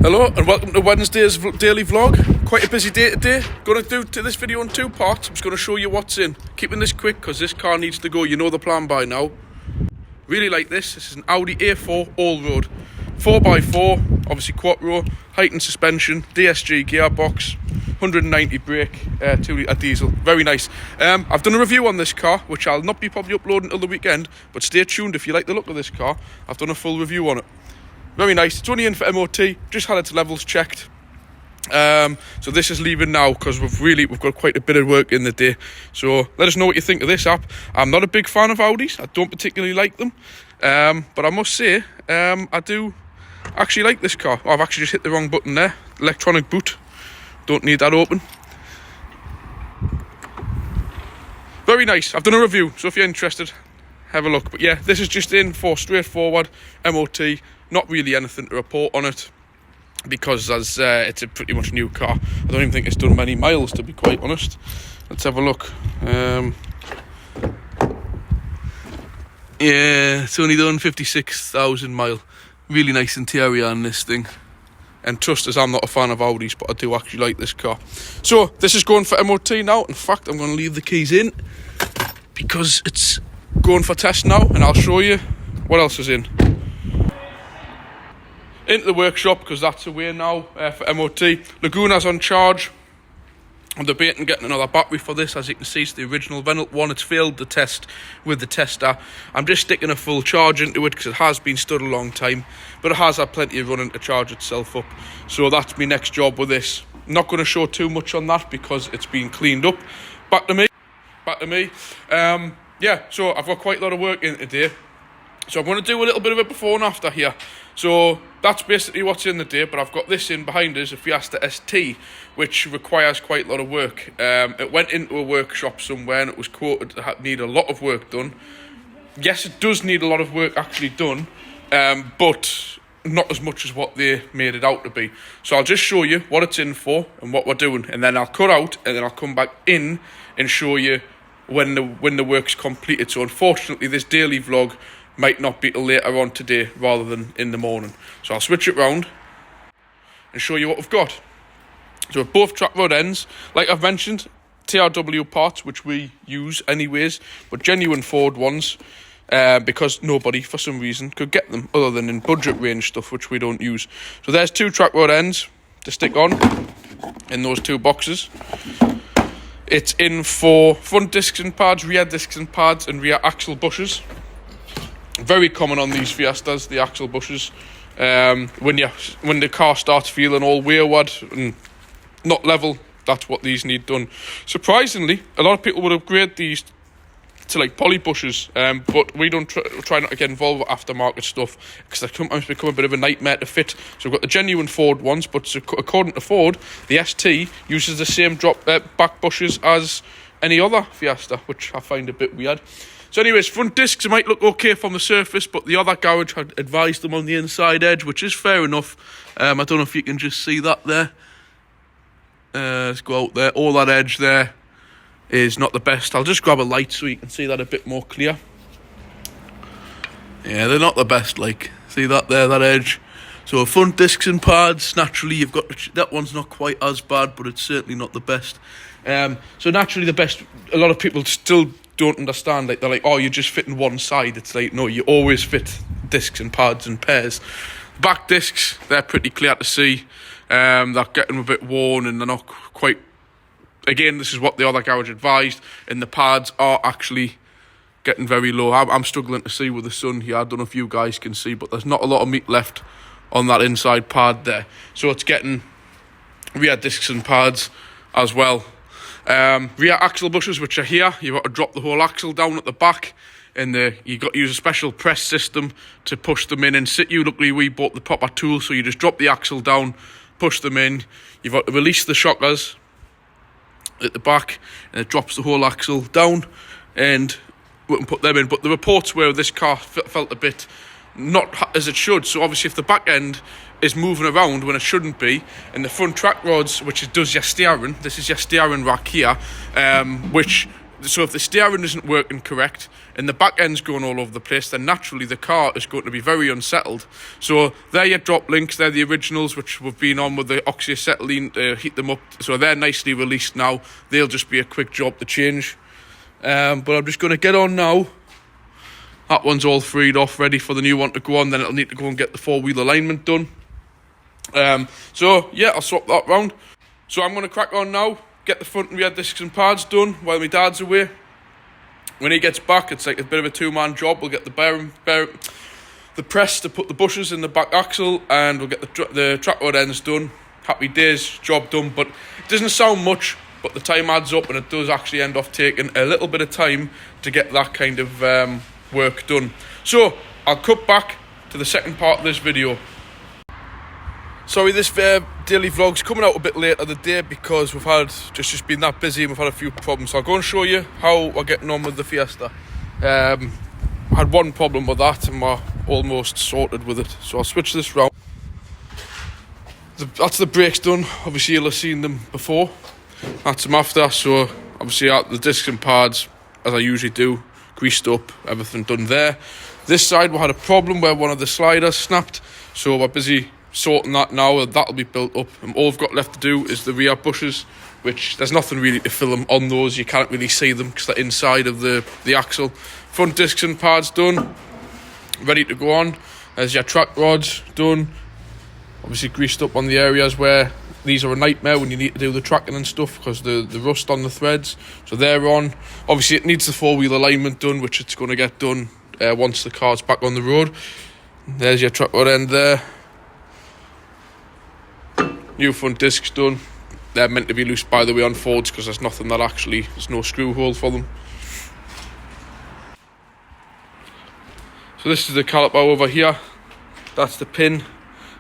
Hello and welcome to Wednesday's daily vlog. Quite a busy day today. Going to do this video in two parts. I'm just going to show you what's in. Keeping this quick because this car needs to go. You know the plan by now. Really like this. This is an Audi A4 all-road. 4x4, obviously quattro, heightened suspension, DSG gearbox, 190 brake, 2 litre diesel. Very nice. I've done a review on this car, which I'll not be probably uploading until the weekend, but stay tuned if you like the look of this car. I've done a full review on it. Very nice. It's only in for MOT. Just had its levels checked. So this is leaving now because we've got quite a bit of work in the day. So let us know what you think of this app. I'm not a big fan of Audis. I don't particularly like them. But I must say, I do actually like this car. I've actually just hit the wrong button there. Electronic boot. Don't need that open. Very nice. I've done a review, so if you're interested, have a look. But yeah, this is just in for straightforward MOT. Not really anything to report on it because it's a pretty much new car. I don't even think it's done many miles, to be quite honest. Let's have a look. Yeah, it's only done 56,000 mile. Really nice interior on this thing. And trust us, I'm not a fan of Audis, but I do actually like this car. So this is going for MOT now. In fact, I'm going to leave the keys in because it's going for test now, and I'll show you what else is in. Into the workshop because that's away now for MOT. Laguna's on charge. I'm debating getting another battery for this. As you can see, it's the original Renault one. It's failed the test with the tester. I'm just sticking a full charge into it because it has been stood a long time, but it has had plenty of running to charge itself up. So that's my next job with this. I'm not going to show too much on that because it's been cleaned up. Back to me. Yeah, so I've got quite a lot of work in today. So I'm going to do a little bit of a before and after here. So that's basically what's in the day, but I've got this in behind us, a Fiesta ST, which requires quite a lot of work. It went into a workshop somewhere and it was quoted to need a lot of work done. Yes, it does need a lot of work actually done, but not as much as what they made it out to be. So I'll just show you what it's in for and what we're doing, and then I'll cut out and then I'll come back in and show you when the work's completed. So unfortunately, this daily vlog might not be till later on today rather than in the morning. So I'll switch it round and show you what we've got. So both track rod ends, like I've mentioned, TRW parts, which we use anyways, but genuine Ford ones, because nobody, for some reason, could get them other than in budget range stuff, which we don't use. So there's two track rod ends to stick on in those two boxes. It's in for front discs and pads, rear discs and pads, and rear axle bushes. Very common on these Fiestas, the axle bushes. When the car starts feeling all wayward and not level, that's what these need done. Surprisingly, a lot of people would upgrade these to like poly bushes, but we don't try not to get involved with aftermarket stuff because they sometimes become a bit of a nightmare to fit. So we've got the genuine Ford ones, but according to Ford, the ST uses the same back bushes as any other Fiesta, which I find a bit weird. So anyways, front discs might look okay from the surface, but the other garage had advised them on the inside edge, which is fair enough. I don't know if you can just see that there. Let's go out there. All that edge there is not the best. I'll just grab a light so you can see that a bit more clear. Yeah, they're not the best, like. See that there, that edge? So front discs and pads, naturally you've got... That one's not quite as bad, but it's certainly not the best. So naturally the best... A lot of people still don't understand, like they're like, oh, you're just fitting one side. It's like, no, you always fit discs and pads and pairs. Back discs, they're pretty clear to see. They're getting a bit worn and they're not quite, again, this is what the other garage advised, and the pads are actually getting very low. I'm struggling to see with the sun here. I don't know if you guys can see, but there's not a lot of meat left on that inside pad there, so it's getting rear discs and pads as well. Rear axle bushes, which are here, you've got to drop the whole axle down at the back, and you've got to use a special press system to push them in situ. Luckily we bought the proper tool, so you just drop the axle down, push them in. You've got to release the shockers at the back, and it drops the whole axle down, and we can put them in. But the reports were this car felt a bit not as it should. So obviously if the back end is moving around when it shouldn't be, and the front track rods, which it does your steering, this is your steering rack here, which So if the steering isn't working correct and the back end's going all over the place, then naturally the car is going to be very unsettled. So they're your drop links, they're the originals, which we've been on with the oxyacetylene to heat them up. So they're nicely released now. They'll just be a quick job to change. But I'm just going to get on now. That one's all freed off, ready for the new one to go on. Then it'll need to go and get the four-wheel alignment done. So yeah, I'll swap that round. So I'm going to crack on now, get the front and rear discs and pads done while my dad's away. When he gets back, it's like a bit of a two-man job. We'll get the press to put the bushes in the back axle, and we'll get the track rod ends done. Happy days, job done. But it doesn't sound much, but the time adds up, and it does actually end off taking a little bit of time to get that kind of work done. So I'll cut back to the second part of this video. Sorry, this daily vlog's coming out a bit later today because we've had just been that busy and we've had a few problems. So I'll go and show you how we're getting on with the Fiesta. I had one problem with that and we're almost sorted with it. So I'll switch this round. That's the brakes done. Obviously you'll have seen them before. That's them after. So obviously the discs and pads, as I usually do, greased up, everything done there. This side we had a problem where one of the sliders snapped. So we're busy sorting that now, and that'll be built up, and all I've got left to do is the rear bushes, which there's nothing really to fill them on those. You can't really see them because they're inside of the axle. Front discs and pads done, ready to go on. There's your track rods done, obviously greased up on the areas where these are a nightmare when you need to do the tracking and stuff because the rust on the threads. So they're on. Obviously it needs the four-wheel alignment done, which it's going to get done once the car's back on the road. There's your track rod end there. New front discs done. They're meant to be loose, by the way, on Fords because there's nothing that there's no screw hole for them. So this is the caliper over here. That's the pin.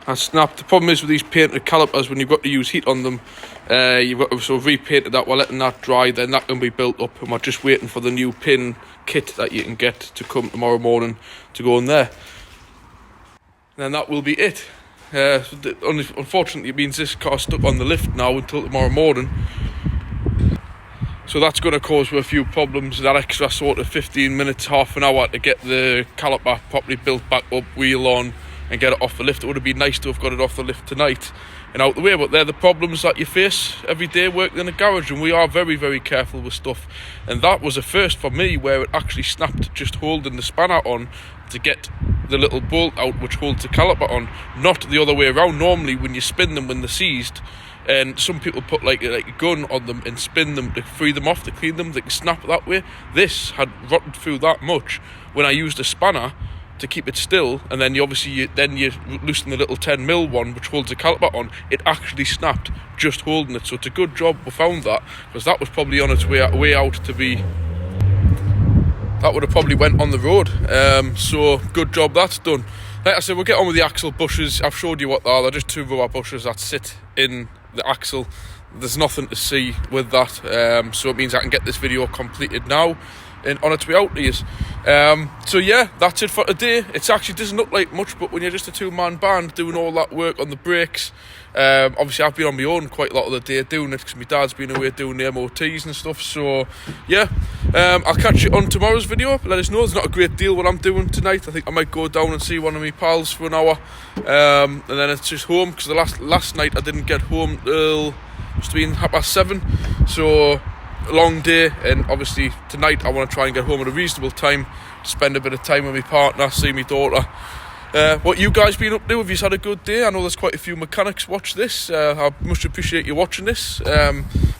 That's snapped. The problem is with these painted calipers, when you've got to use heat on them, you've got to sort of repaint that while letting that dry, then that can be built up, and we're just waiting for the new pin kit that you can get to come tomorrow morning to go in there. And then that will be it. Unfortunately it means this car's stuck on the lift now until tomorrow morning, so that's going to cause a few problems. That extra sort of 15 minutes, half an hour to get the caliper properly built back up, wheel on and get it off the lift. It would have been nice to have got it off the lift tonight and out the way, but they're the problems that you face every day working in a garage, and we are very, very careful with stuff. And that was a first for me, where it actually snapped just holding the spanner on to get the little bolt out which holds the caliper on, not the other way around. Normally when you spin them when they're seized, and some people put like a gun on them and spin them to free them off, to clean them, they can snap that way. This had rotted through that much when I used a spanner to keep it still, and then you loosen the little 10mm one which holds the caliper on. It actually snapped just holding it. So it's a good job we found that, because that was probably on its way out to be, that would have probably went on the road. So good job that's done. Like I said, we'll get on with the axle bushes. I've showed you what they are. They're just two rubber bushes that sit in the axle. There's nothing to see with that, so it means I can get this video completed now and on its way out to you. So yeah, that's it for today. It actually doesn't look like much, but when you're just a two-man band doing all that work on the brakes, obviously I've been on my own quite a lot of the day doing it because my dad's been away doing the MOTs and stuff. So yeah, I'll catch you on tomorrow's video. Let us know. There's not a great deal what I'm doing tonight. I think I might go down and see one of my pals for an hour, and then it's just home, because the last night I didn't get home till must have been 7:30. So a long day, and obviously tonight I want to try and get home at a reasonable time to spend a bit of time with my partner, see my daughter. What you guys been up to? Have you had a good day? I know there's quite a few mechanics watch this. I much appreciate you watching this.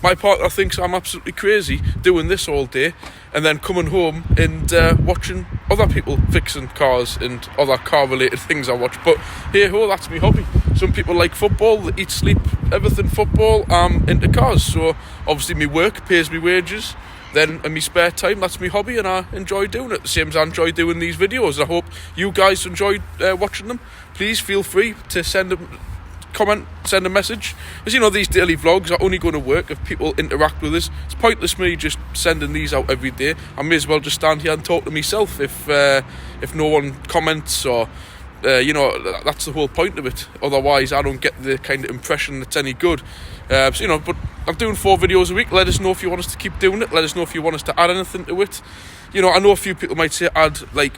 My partner thinks I'm absolutely crazy doing this all day and then coming home and watching other people fixing cars and other car related things I watch. But hey ho, that's my hobby. Some people like football, they eat, sleep, everything football. I'm into cars, so obviously my work pays me wages. Then in my spare time, that's my hobby, and I enjoy doing it, the same as I enjoy doing these videos. I hope you guys enjoyed watching them. Please feel free to send a comment, send a message. As you know, these daily vlogs are only going to work if people interact with us. It's pointless me just sending these out every day. I may as well just stand here and talk to myself if no one comments or you know, that's the whole point of it. Otherwise, I don't get the kind of impression that's any good. So, you know, but I'm doing 4 videos a week. Let us know if you want us to keep doing it. Let us know if you want us to add anything to it. You know, I know a few people might say add, like,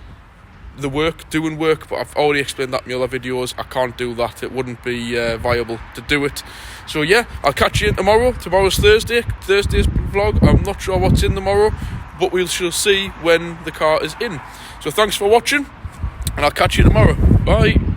the work, doing work, but I've already explained that in my other videos. I can't do that. It wouldn't be viable to do it. So yeah, I'll catch you tomorrow. Tomorrow's Thursday's vlog. I'm not sure what's in tomorrow, but we shall see when the car is in. So thanks for watching, and I'll catch you tomorrow. Bye.